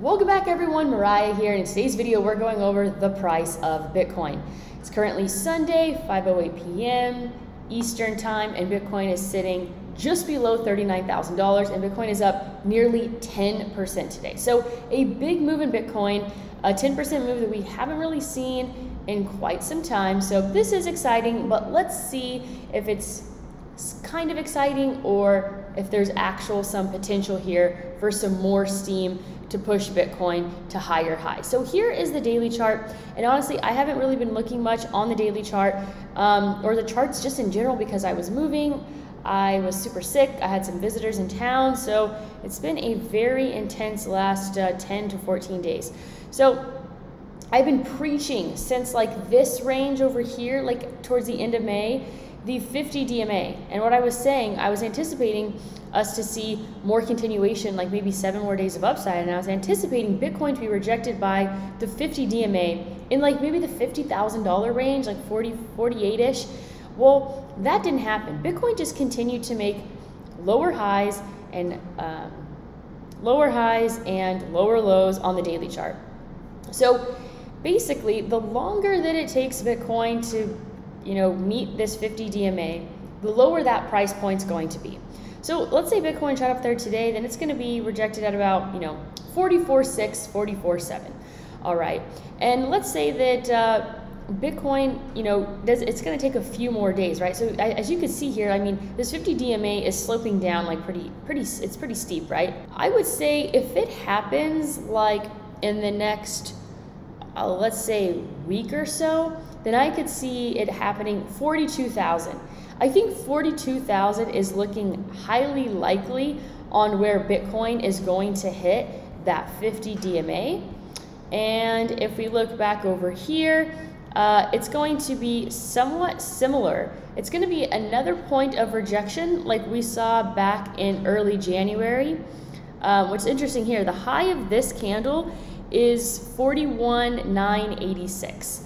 Welcome back everyone, Mariah here, and in today's video we're going over the price of Bitcoin. It's currently Sunday, 5:08 p.m. Eastern time, and Bitcoin is sitting just below $39,000, and Bitcoin is up nearly 10% today. So a big move in Bitcoin, a 10% move that we haven't really seen in quite some time. So this is exciting, but let's see if it's kind of exciting or if there's some potential here for some more steam to push Bitcoin to higher highs. So here is the daily chart, and honestly I haven't really been looking much on the daily chart or the charts just in general because I was moving, I was super sick, I had some visitors in town, so it's been a very intense last 10 to 14 days. So I've been preaching since like this range over here, like towards the end of May, the 50 DMA, and what I was saying, I was anticipating us to see more continuation, like maybe 7 more days of upside, and I was anticipating Bitcoin to be rejected by the 50 DMA in like maybe the $50,000 range, like 48-ish. Well, that didn't happen. Bitcoin just continued to make lower highs and lower lows on the daily chart. So basically, the longer that it takes Bitcoin to meet this 50 DMA, the lower that price point's going to be. So let's say Bitcoin shot up there today, then it's going to be rejected at about 44.6, 44.7. All right, and let's say that Bitcoin, it's going to take a few more days, right? So as you can see here, I mean, this 50 DMA is sloping down like it's pretty steep, right? I would say if it happens like in the next, let's say week or so, then I could see it happening 42,000. I think 42,000 is looking highly likely on where Bitcoin is going to hit that 50 DMA. And if we look back over here, it's going to be somewhat similar. It's going to be another point of rejection like we saw back in early January. What's interesting here, the high of this candle is 41,986.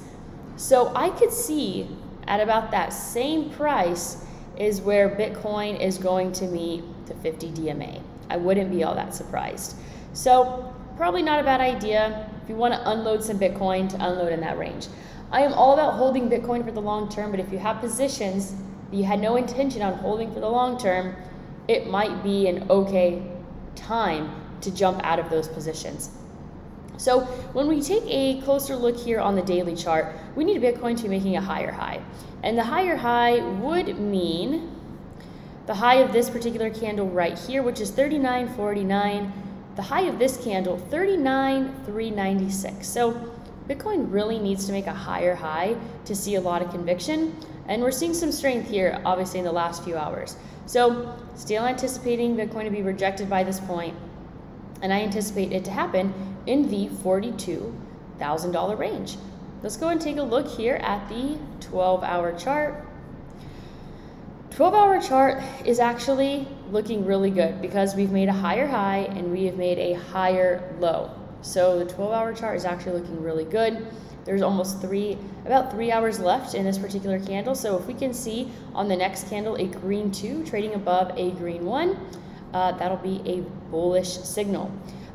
So I could see at about that same price is where Bitcoin is going to meet the 50 DMA. I wouldn't be all that surprised. So probably not a bad idea if you want to unload some Bitcoin to unload in that range. I am all about holding Bitcoin for the long term, but if you have positions that you had no intention on holding for the long term, it might be an okay time to jump out of those positions. So when we take a closer look here on the daily chart, we need Bitcoin to be making a higher high. And the higher high would mean the high of this particular candle right here, which is 39.49. The high of this candle, 39.396. So Bitcoin really needs to make a higher high to see a lot of conviction. And we're seeing some strength here, obviously, in the last few hours. So still anticipating Bitcoin to be rejected by this point. And I anticipate it to happen in the $42,000 range. Let's go and take a look here at the 12-hour chart. 12-hour chart is actually looking really good because we've made a higher high and we have made a higher low. So the 12-hour chart is actually looking really good. There's about 3 hours left in this particular candle. So if we can see on the next candle a green 2 trading above a green 1, that'll be a bullish signal.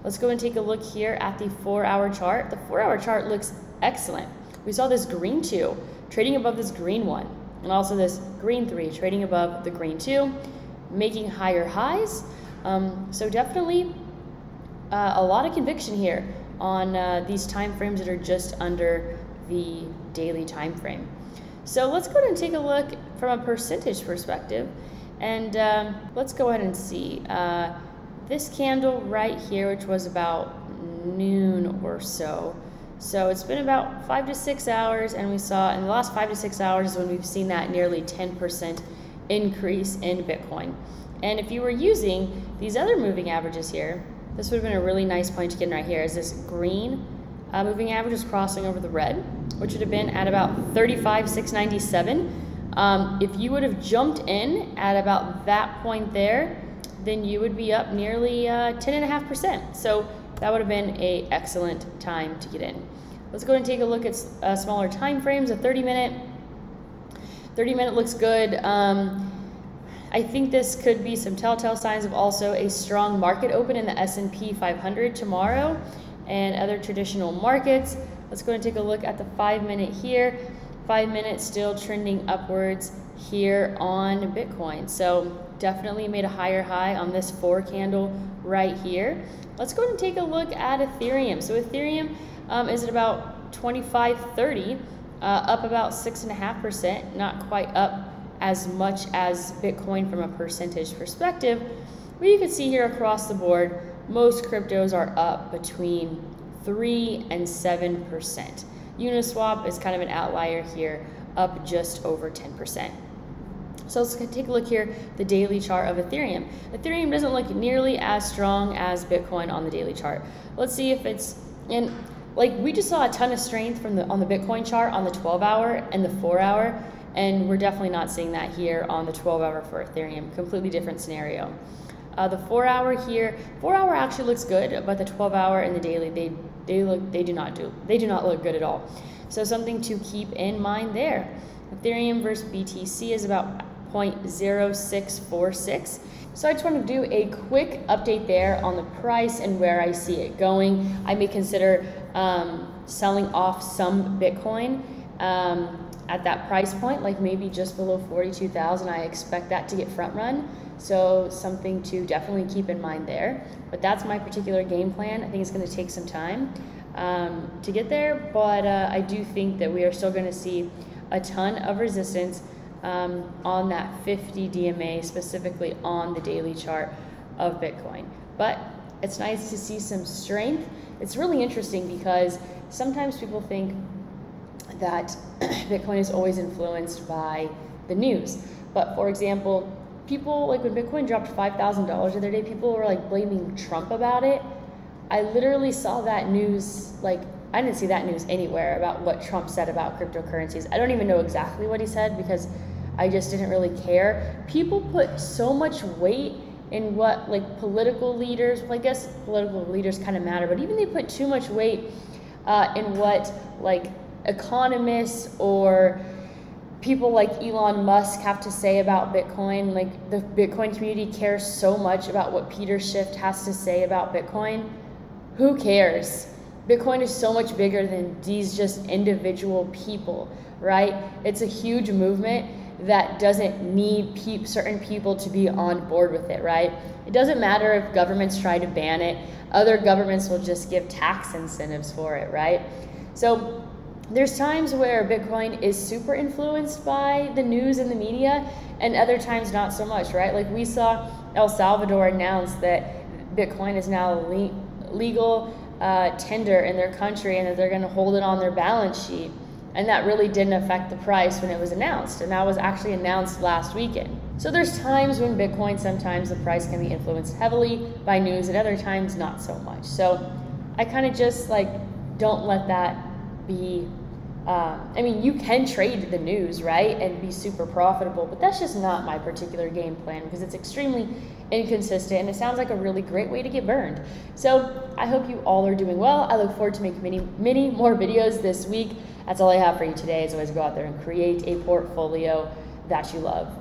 Let's go and take a look here at the 4-hour chart. The 4-hour chart looks excellent. We saw this green 2 trading above this green 1, and also this green 3 trading above the green 2, making higher highs. So definitely a lot of conviction here on these time frames that are just under the daily time frame. So let's go ahead and take a look from a percentage perspective, and let's go ahead and see. This candle right here, which was about noon or so. So it's been about 5 to 6 hours, and we saw in the last 5 to 6 hours is when we've seen that nearly 10% increase in Bitcoin. And if you were using these other moving averages here, this would have been a really nice point to get in right here, is this green moving average is crossing over the red, which would have been at about 35,697. If you would have jumped in at about that point there, then you would be up nearly 10.5%. So that would have been an excellent time to get in. Let's go and take a look at smaller time frames. A 30-minute. 30-minute looks good. I think this could be some telltale signs of also a strong market open in the S&P 500 tomorrow. and other traditional markets. Let's go and take a look at the 5-minute here. 5 minutes still trending upwards here on Bitcoin. So definitely made a higher high on this 4 candle right here. Let's go ahead and take a look at Ethereum. So Ethereum is at about 2530, up about 6.5%, not quite up as much as Bitcoin from a percentage perspective. But you can see here across the board, most cryptos are up between 3 and 7%. Uniswap is kind of an outlier here, up just over 10%. So let's take a look here, the daily chart of Ethereum. Ethereum doesn't look nearly as strong as Bitcoin on the daily chart. Let's see if it's in, like we just saw a ton of strength from on the Bitcoin chart on the 12-hour and the 4-hour, and we're definitely not seeing that here on the 12-hour for Ethereum. Completely different scenario. The 4-hour here, 4-hour actually looks good, but the 12-hour and the daily, they do not look good at all. So something to keep in mind there. Ethereum versus BTC is about 0.0646. So I just want to do a quick update there on the price and where I see it going. I may consider selling off some Bitcoin at that price point, like maybe just below 42,000. I expect that to get front run. So something to definitely keep in mind there. But that's my particular game plan. I think it's going to take some time to get there, but I do think that we are still going to see a ton of resistance on that 50 DMA, specifically on the daily chart of Bitcoin. But it's nice to see some strength. It's really interesting because sometimes people think that Bitcoin is always influenced by the news. But for example, people, like when Bitcoin dropped $5,000 the other day, people were like blaming Trump about it. I literally saw that news, like I didn't see that news anywhere about what Trump said about cryptocurrencies. I don't even know exactly what he said because I just didn't really care. People put so much weight in what like political leaders, well I guess political leaders kind of matter, but even they put too much weight in what like economists or people like Elon Musk have to say about Bitcoin. Like the Bitcoin community cares so much about what Peter Schiff has to say about Bitcoin. Who cares? Bitcoin is so much bigger than these just individual people, right? It's a huge movement that doesn't need certain people to be on board with it, right? It doesn't matter if governments try to ban it. Other governments will just give tax incentives for it, right? So there's times where Bitcoin is super influenced by the news and the media, and other times not so much, right? Like we saw El Salvador announce that Bitcoin is now legal tender in their country and that they're going to hold it on their balance sheet. And that really didn't affect the price when it was announced. And that was actually announced last weekend. So there's times when Bitcoin, sometimes the price can be influenced heavily by news and other times not so much. So I kind of just like don't let that be, I mean, you can trade the news, right? And be super profitable, but that's just not my particular game plan because it's extremely inconsistent and it sounds like a really great way to get burned. So I hope you all are doing well. I look forward to making many more videos this week. That's all I have for you today. As always, go out there and create a portfolio that you love.